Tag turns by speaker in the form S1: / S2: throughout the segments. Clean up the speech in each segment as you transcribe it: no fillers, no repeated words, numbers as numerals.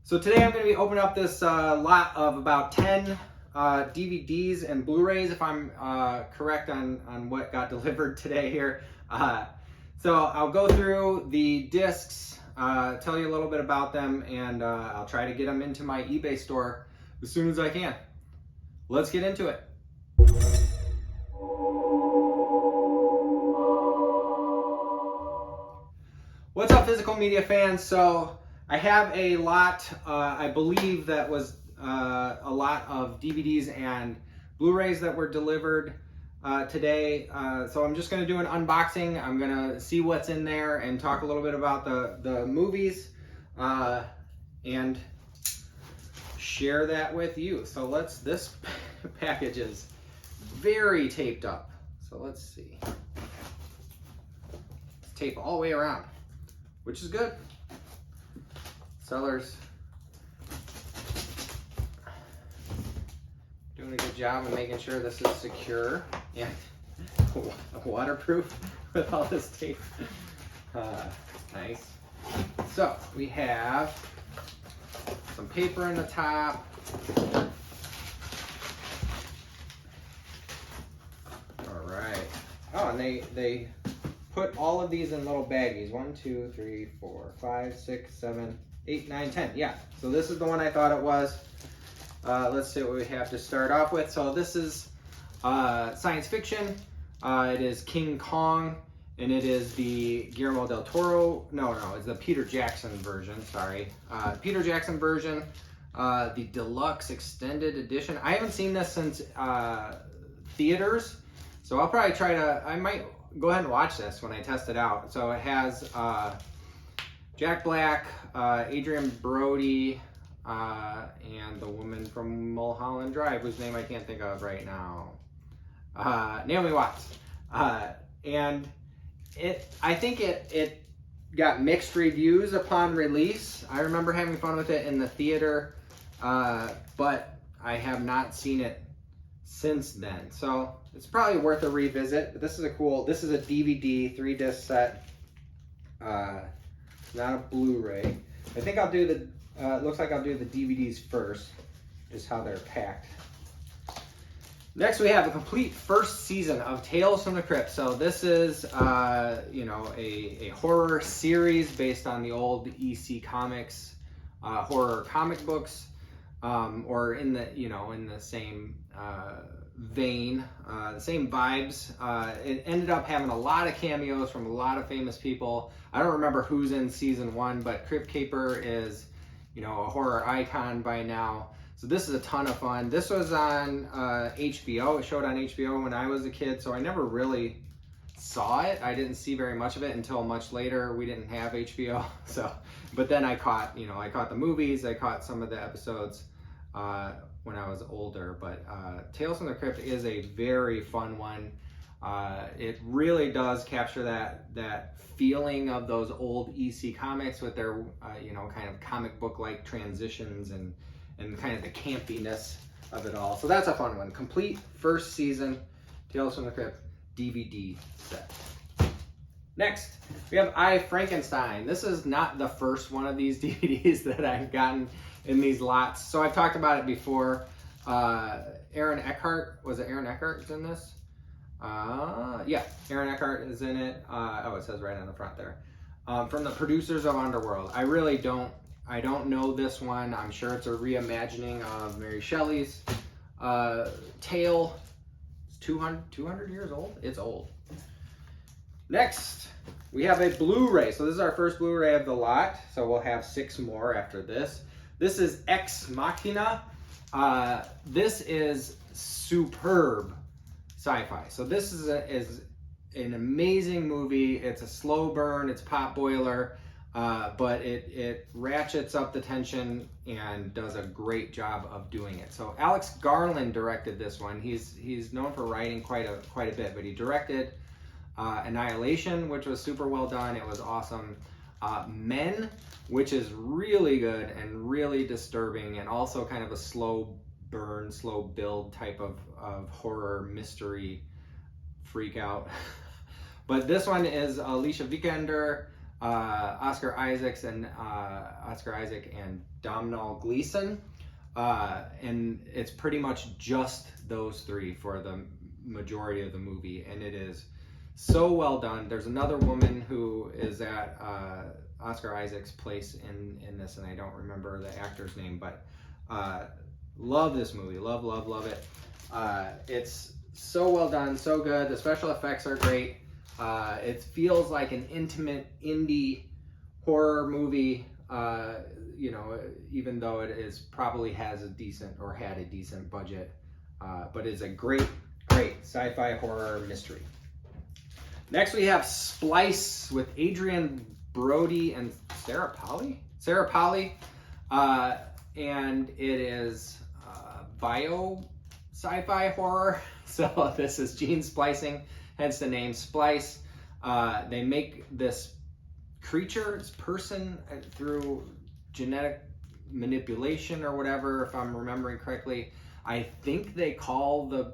S1: So today I'm going to be opening up this lot of about 10 DVDs and Blu-rays, if I'm correct on what got delivered today here. So I'll go through the discs, tell you a little bit about them, and I'll try to get them into my eBay store as soon as I can. Let's get into it. What's up, physical media fans? So I have a lot, I believe that was a lot of DVDs and Blu-rays that were delivered today. So I'm just going to do an unboxing. I'm going to see what's in there and talk a little bit about the movies and share that with you. So this package is very taped up. So let's see. It's tape all the way around, which is good. Sellers doing a good job of making sure this is secure and waterproof with all this tape. Nice. So we have some paper in the top. All right. Oh, and they put all of these in little baggies. 1, 2, 3, 4, 5, 6, 7, 8, 9, 10. Yeah, so this is the one I thought it was. Let's see what we have to start off with. So this is science fiction. It is King Kong, and it is the Guillermo del Toro. No, it's the Peter Jackson version. Sorry, Peter Jackson version. The deluxe extended edition. I haven't seen this since theaters, so I'll probably try to. I might go ahead and watch this when I test it out. So it has Jack Black, Adrian Brody, and the woman from Mulholland Drive, whose name I can't think of right now, Naomi Watts. And I think it got mixed reviews upon release. I remember having fun with it in the theater, but I have not seen it since then. So it's probably worth a revisit. But this is a DVD 3-disc set. Not a Blu-ray. I think I'll do the, it looks like I'll do the DVDs first, just how they're packed. Next we have a complete first season of Tales from the Crypt. So this is, a horror series based on the old EC Comics horror comic books, or in the same vein, the same vibes. It ended up having a lot of cameos from a lot of famous people. I don't remember who's in season 1, but Crypt Keeper is, a horror icon by now. So this is a ton of fun. This was on HBO. It showed on HBO when I was a kid, so I never really saw it. I didn't see very much of it until much later. We didn't have HBO, so. But then I caught the movies. I caught some of the episodes when I was older. But Tales from the Crypt is a very fun one. It really does capture that feeling of those old EC comics with their kind of comic book like transitions and kind of the campiness of it all. So that's a fun one. Complete first season Tales from the Crypt DVD set. Next, we have I, Frankenstein. This is not the first one of these DVDs that I've gotten in these lots. So I've talked about it before. Aaron Eckhart, was it Aaron Eckhart is in this? Yeah, Aaron Eckhart is in it. It says right on the front there. From the producers of Underworld. I don't know this one. I'm sure it's a reimagining of Mary Shelley's tale. It's 200 years old? It's old. Next, we have a Blu-ray. So this is our first Blu-ray of the lot. So we'll have 6 more after this. This is Ex Machina. This is superb sci-fi. So this is an amazing movie. It's a slow burn. It's pot boiler. But it ratchets up the tension and does a great job of doing it. So Alex Garland directed this one. He's known for writing quite a bit, but he directed Annihilation, which was super well done. It was awesome. Men, which is really good and really disturbing, and also kind of a slow burn, slow build type of horror mystery freak out. But this one is Alicia Vikander. Oscar Isaac and Domhnall Gleeson. And it's pretty much just those three for the majority of the movie, and it is so well done. There's another woman who is at Oscar Isaac's place in this, and I don't remember the actor's name, but love this movie. Love it. It's so well done, so good. The special effects are great. It feels like an intimate indie horror movie, you know, even though it is probably has a decent or had a decent budget, but it's a great sci-fi horror mystery. Next we have Splice with Adrian Brody and Sarah Polley, and it is bio sci-fi horror. So this is gene splicing, hence the name Splice. They make this creature, this person, through genetic manipulation or whatever, if I'm remembering correctly. I think they call the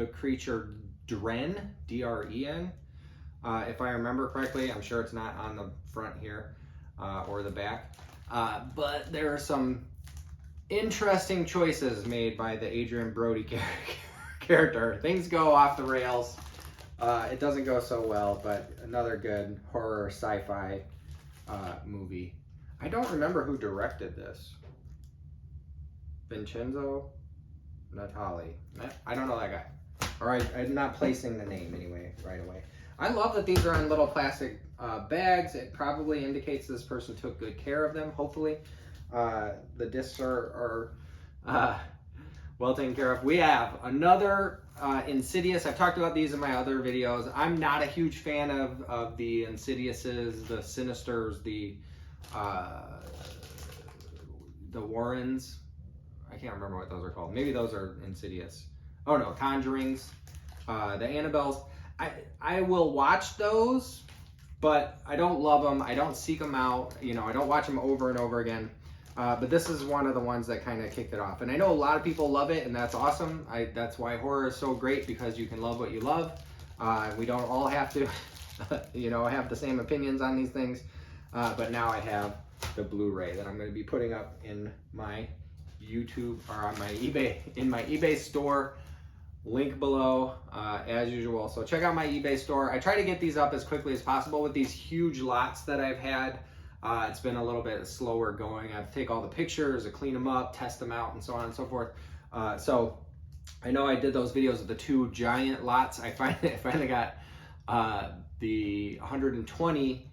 S1: creature Dren, D-R-E-N, if I remember correctly. I'm sure it's not on the front here or the back, but there are some interesting choices made by the Adrian Brody character. Things go off the rails. It doesn't go so well, but another good horror sci-fi movie. I don't remember who directed this. Vincenzo Natali. I don't know that guy. All right, I'm not placing the name anyway right away. I love that these are in little plastic bags. It probably indicates this person took good care of them, hopefully. The discs are well taken care of. We have another Insidious. I've talked about these in my other videos. I'm not a huge fan of the Insidiouses, the Sinisters, the Warrens. I can't remember what those are called. Maybe those are Insidious. Oh no, Conjurings, the Annabelles. I will watch those, but I don't love them. I don't seek them out. You know, I don't watch them over and over again. But this is one of the ones that kind of kicked it off. And I know a lot of people love it, and that's awesome. That's why horror is so great, because you can love what you love. We don't all have to, you know, have the same opinions on these things. But now I have the Blu-ray that I'm going to be putting up in my YouTube or on my eBay, in my eBay store. Link below as usual. So check out my eBay store. I try to get these up as quickly as possible with these huge lots that I've had. It's been a little bit slower going. I have to take all the pictures, I clean them up, test them out, and so on and so forth. So I know I did those videos of the two giant lots. I finally got the 120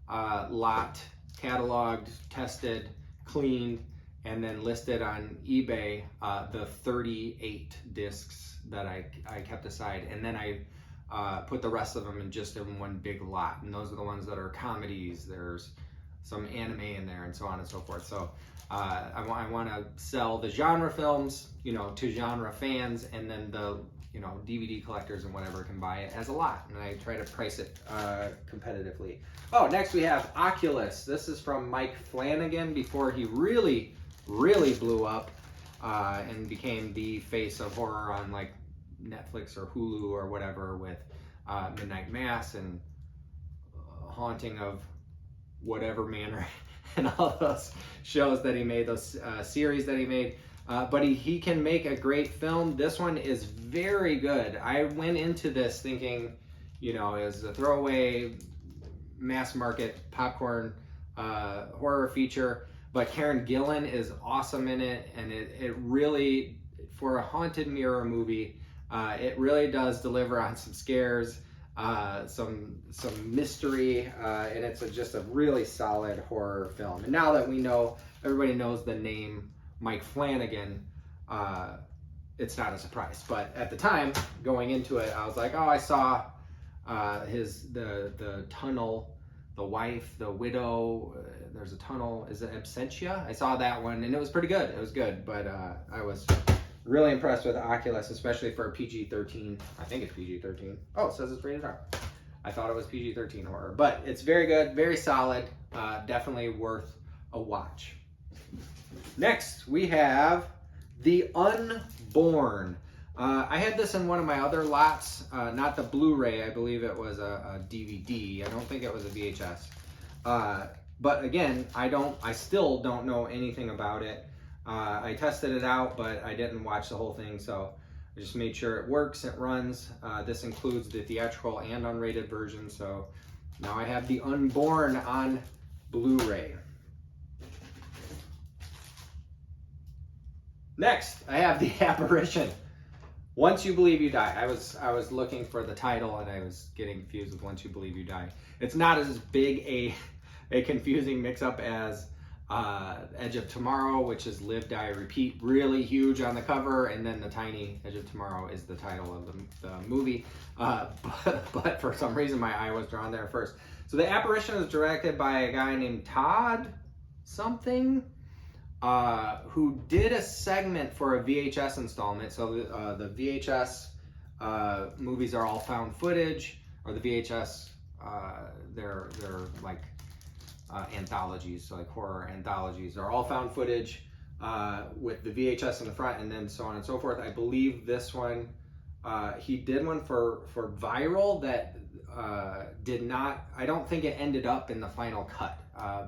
S1: lot cataloged, tested, cleaned, and then listed on eBay the 38 discs that I kept aside, and then I put the rest of them in one big lot, and those are the ones that are comedies. There's some anime in there, and so on and so forth. So I want to sell the genre films, you know, to genre fans, and then the, you know, DVD collectors and whatever can buy it as a lot, and I try to price it competitively. Oh, next we have Oculus. This is from Mike Flanagan before he really blew up and became the face of horror on like Netflix or Hulu or whatever with Midnight Mass and Haunting of whatever manner and all those shows that he made, those series that he made. But he can make a great film. This one is very good. I went into this thinking, you know, as a throwaway mass market popcorn horror feature. But Karen Gillan is awesome in it, and it really, for a haunted mirror movie, it really does deliver on some scares, some mystery, and it's just a really solid horror film. And now that we know, everybody knows the name Mike Flanagan, it's not a surprise. But at the time, going into it, I was like, oh, I saw the tunnel. The wife, the widow, there's a tunnel, is it Absentia? I saw that one, and it was pretty good. It was good, but I was really impressed with Oculus, especially for a PG-13. I think it's PG-13. Oh, it says it's rated R. I thought it was PG-13 horror, but it's very good, very solid, definitely worth a watch. Next, we have The Unborn. I had this in one of my other lots, not the Blu-ray. I believe it was a DVD. I don't think it was a VHS. But again, I still don't know anything about it. I tested it out, but I didn't watch the whole thing, so I just made sure it works, it runs. This includes the theatrical and unrated version, so now I have The Unborn on Blu-ray. Next, I have The Apparition. Once You Believe You Die. I was looking for the title and I was getting confused with Once You Believe You Die. It's not as big a confusing mix-up as Edge of Tomorrow, which is Live, Die, Repeat, really huge on the cover, and then the tiny Edge of Tomorrow is the title of the movie. But for some reason my eye was drawn there first. So The Apparition is directed by a guy named Todd something, who did a segment for a VHS installment. So the VHS movies are all found footage, or the VHS, they're like anthologies, so like horror anthologies. They're all found footage with the VHS in the front, and then so on and so forth. I believe this one, he did one for Viral that did not, I don't think it ended up in the final cut,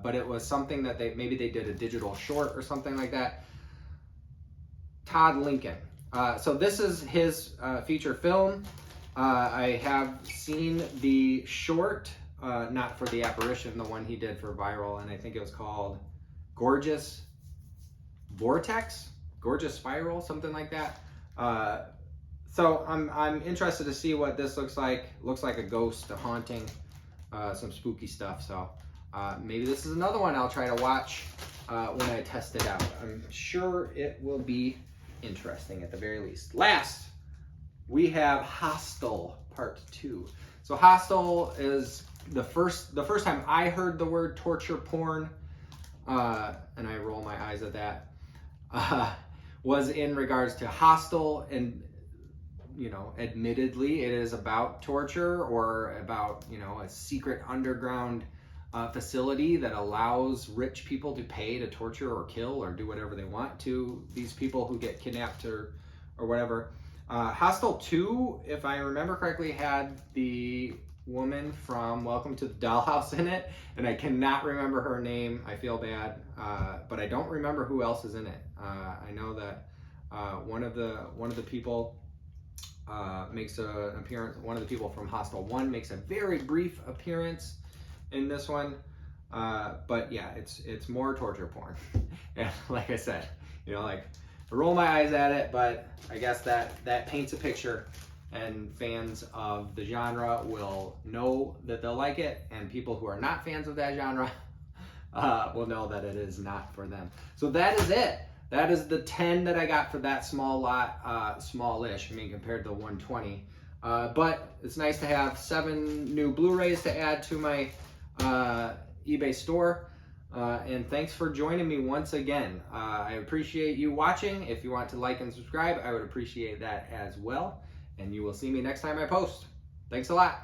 S1: but it was something that maybe they did a digital short or something like that. Todd Lincoln. So this is his feature film. I have seen the short, not for The Apparition, the one he did for Viral, and I think it was called Gorgeous Vortex, Gorgeous Spiral, something like that. So I'm interested to see what this looks like. Looks like a ghost, a haunting, some spooky stuff. So maybe this is another one I'll try to watch when I test it out. I'm sure it will be interesting at the very least. Last, we have Hostel Part 2. So Hostel is the first time I heard the word torture porn, and I roll my eyes at that, was in regards to Hostel, and you know, admittedly it is about torture, or about, you know, a secret underground facility that allows rich people to pay to torture or kill or do whatever they want to these people who get kidnapped or whatever. Hostel 2, if I remember correctly, had the woman from Welcome to the Dollhouse in it, and I cannot remember her name. I feel bad, but I don't remember who else is in it. I know that one of the people makes an appearance. One of the people from Hostel 1 makes a very brief appearance in this one, but yeah, it's more torture porn. And like I said, you know, like, I roll my eyes at it, but I guess that paints a picture, and fans of the genre will know that they'll like it, and people who are not fans of that genre will know that it is not for them. So that is it. That is the 10 that I got for that small lot, smallish, I mean, compared to 120. But it's nice to have 7 new Blu-rays to add to my eBay store. And thanks for joining me once again. I appreciate you watching. If you want to like and subscribe, I would appreciate that as well. And you will see me next time I post. Thanks a lot.